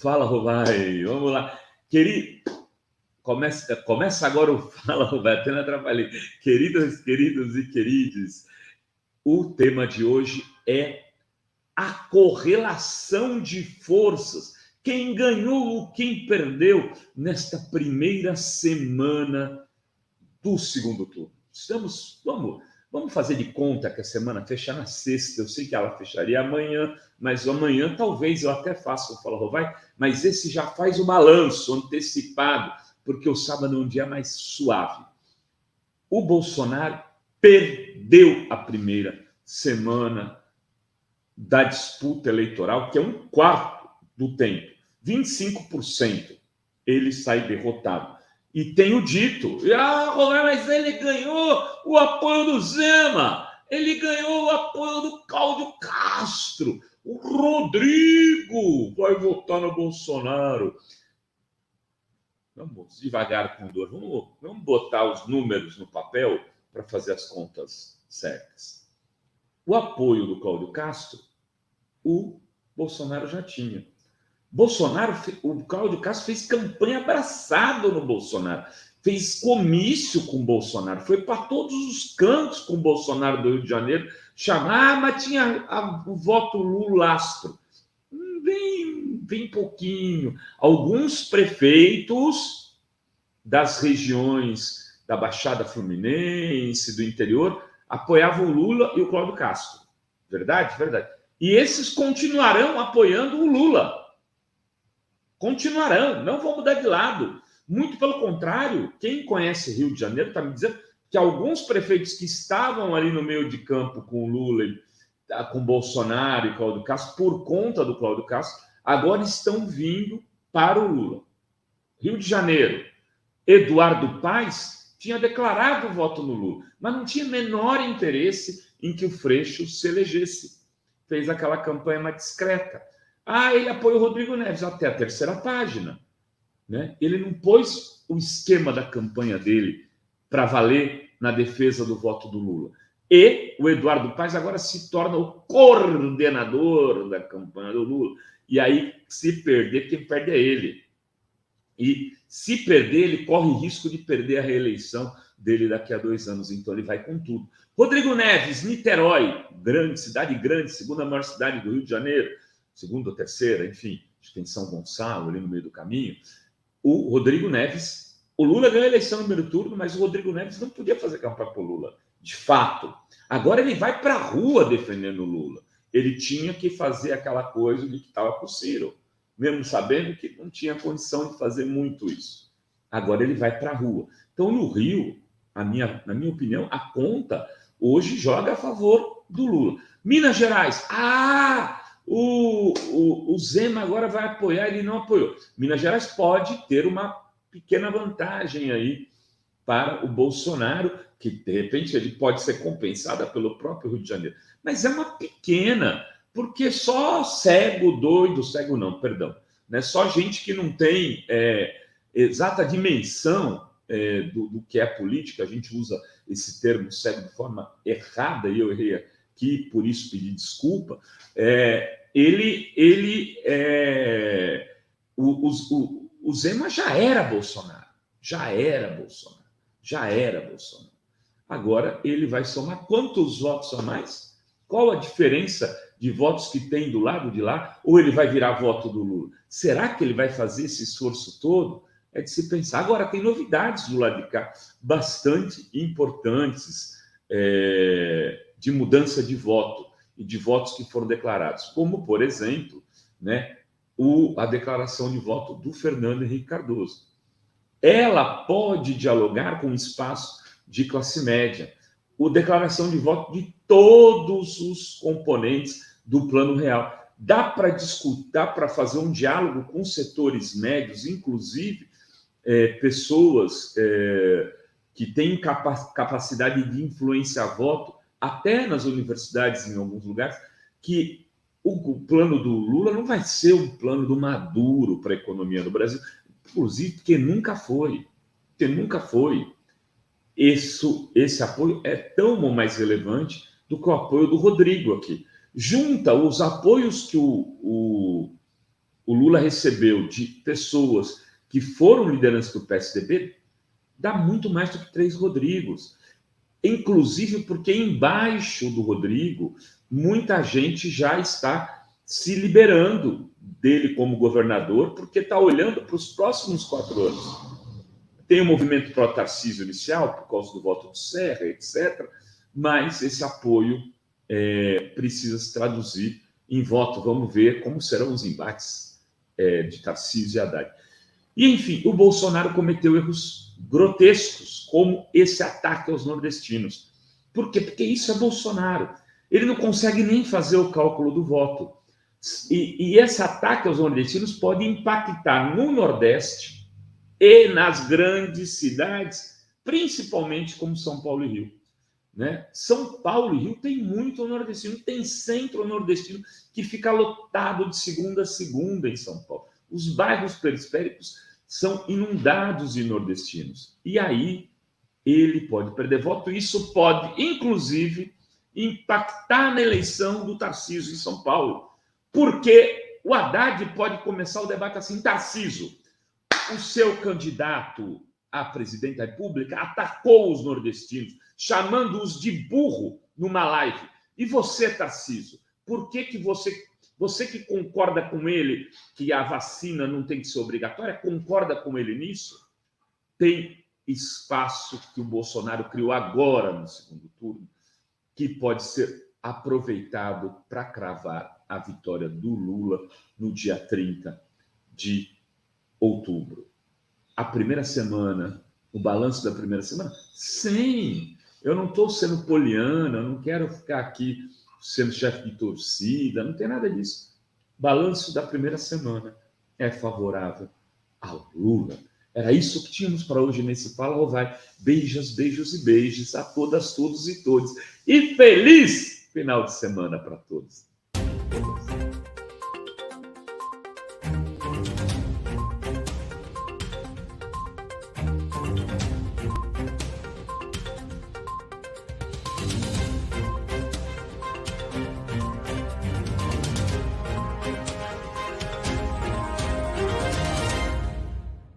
Fala, Rovai, vamos lá. Começa agora o Fala, Rovai, até não atrapalhei. Queridos e queridos, o tema de hoje é a correlação de forças. Quem ganhou, quem perdeu nesta primeira semana do segundo turno. Vamos fazer de conta que a semana fecha na sexta. Eu sei que ela fecharia amanhã, mas amanhã talvez eu até faça o Fala Rovai, mas esse já faz o balanço antecipado, porque o sábado é um dia mais suave. O Bolsonaro perdeu a primeira semana da disputa eleitoral, que é um quarto do tempo, 25%. Ele sai derrotado. E tenho dito, mas ele ganhou o apoio do Zema, ele ganhou o apoio do Cláudio Castro, o Rodrigo vai votar no Bolsonaro. Vamos devagar com dor, vamos botar os números no papel para fazer as contas certas. O apoio do Cláudio Castro, o Bolsonaro já tinha. O Cláudio Castro fez campanha abraçado no Bolsonaro, fez comício com o Bolsonaro, foi para todos os cantos com o Bolsonaro do Rio de Janeiro, mas tinha o voto Lula-Lastro. Bem pouquinho. Alguns prefeitos das regiões da Baixada Fluminense, do interior, apoiavam o Lula e o Cláudio Castro. Verdade? Verdade. E esses continuarão apoiando o Lula. Continuarão, não vão mudar de lado. Muito pelo contrário, quem conhece Rio de Janeiro está me dizendo que alguns prefeitos que estavam ali no meio de campo com o Lula, com Bolsonaro e Cláudio Castro, por conta do Cláudio Castro, agora estão vindo para o Lula. Rio de Janeiro, Eduardo Paes tinha declarado o voto no Lula, mas não tinha menor interesse em que o Freixo se elegesse. Fez aquela campanha mais discreta. Ele apoia o Rodrigo Neves até a terceira página. Né? Ele não pôs o esquema da campanha dele para valer na defesa do voto do Lula. E o Eduardo Paes agora se torna o coordenador da campanha do Lula. E aí, se perder, quem perde é ele. E se perder, ele corre risco de perder a reeleição dele daqui a 2 anos. Então, ele vai com tudo. Rodrigo Neves, Niterói, cidade grande, segunda maior cidade do Rio de Janeiro, segunda ou terceira, enfim, acho que tem São Gonçalo ali no meio do caminho. O Rodrigo Neves, o Lula ganhou a eleição no primeiro turno, mas o Rodrigo Neves não podia fazer campanha para o Lula, de fato. Agora ele vai para a rua defendendo o Lula. Ele tinha que fazer aquela coisa de que estava com o Ciro, mesmo sabendo que não tinha condição de fazer muito isso. Agora ele vai para a rua. Então, no Rio, na minha opinião, a conta hoje joga a favor do Lula. Minas Gerais, o Zema agora vai apoiar, ele não apoiou. Minas Gerais pode ter uma pequena vantagem aí para o Bolsonaro, que de repente ele pode ser compensada pelo próprio Rio de Janeiro. Mas é uma pequena, porque só cego não, perdão, né? Só gente que não tem exata dimensão do que é política, a gente usa esse termo cego de forma errada, e eu errei aqui, por isso pedi desculpa. O Zema já era Bolsonaro. Agora ele vai somar quantos votos a mais? Qual a diferença de votos que tem do lado de lá? Ou ele vai virar voto do Lula? Será que ele vai fazer esse esforço todo? É de se pensar. Agora, tem novidades do lado de cá, bastante importantes, de mudança de voto e de votos que foram declarados, como, por exemplo, né, a declaração de voto do Fernando Henrique Cardoso. Ela pode dialogar com o espaço de classe média, a declaração de voto de todos os componentes do Plano Real. Dá para discutir, dá para fazer um diálogo com setores médios, inclusive pessoas que têm capacidade de influenciar voto, até nas universidades, em alguns lugares, que o plano do Lula não vai ser um plano do Maduro para a economia do Brasil, inclusive porque nunca foi. Esse apoio é tão mais relevante do que o apoio do Rodrigo aqui. Junta os apoios que o o Lula recebeu de pessoas que foram lideranças do PSDB, dá muito mais do que 3 Rodrigos. Inclusive porque embaixo do Rodrigo, muita gente já está se liberando dele como governador, porque está olhando para os próximos 4 anos. Tem o movimento pró-Tarcísio inicial, por causa do voto do Serra, etc., mas esse apoio precisa se traduzir em voto. Vamos ver como serão os embates de Tarcísio e Haddad. E, enfim, o Bolsonaro cometeu erros grotescos, como esse ataque aos nordestinos. Por quê? Porque isso é Bolsonaro. Ele não consegue nem fazer o cálculo do voto. E esse ataque aos nordestinos pode impactar no Nordeste e nas grandes cidades, principalmente como São Paulo e Rio. Né? São Paulo e Rio tem muito nordestino, tem centro nordestino que fica lotado de segunda a segunda em São Paulo. Os bairros periféricos são inundados de nordestinos. E aí ele pode perder voto. Isso pode, inclusive, impactar na eleição do Tarcísio em São Paulo. Porque o Haddad pode começar o debate assim: Tarcísio, o seu candidato a presidente da República atacou os nordestinos, chamando-os de burro numa live. E você, Tarcísio, por que você que concorda com ele que a vacina não tem que ser obrigatória, concorda com ele nisso? Tem espaço que o Bolsonaro criou agora no segundo turno, que pode ser aproveitado para cravar a vitória do Lula no dia 30 de outubro. A primeira semana, o balanço da primeira semana, sim, eu não estou sendo poliana, eu não quero ficar aqui sendo chefe de torcida, não tem nada disso. Balanço da primeira semana é favorável ao Lula. Era isso que tínhamos para hoje nesse Fala ou Vai. Beijos, beijos e beijos a todas, todos e todos. E feliz final de semana para todos.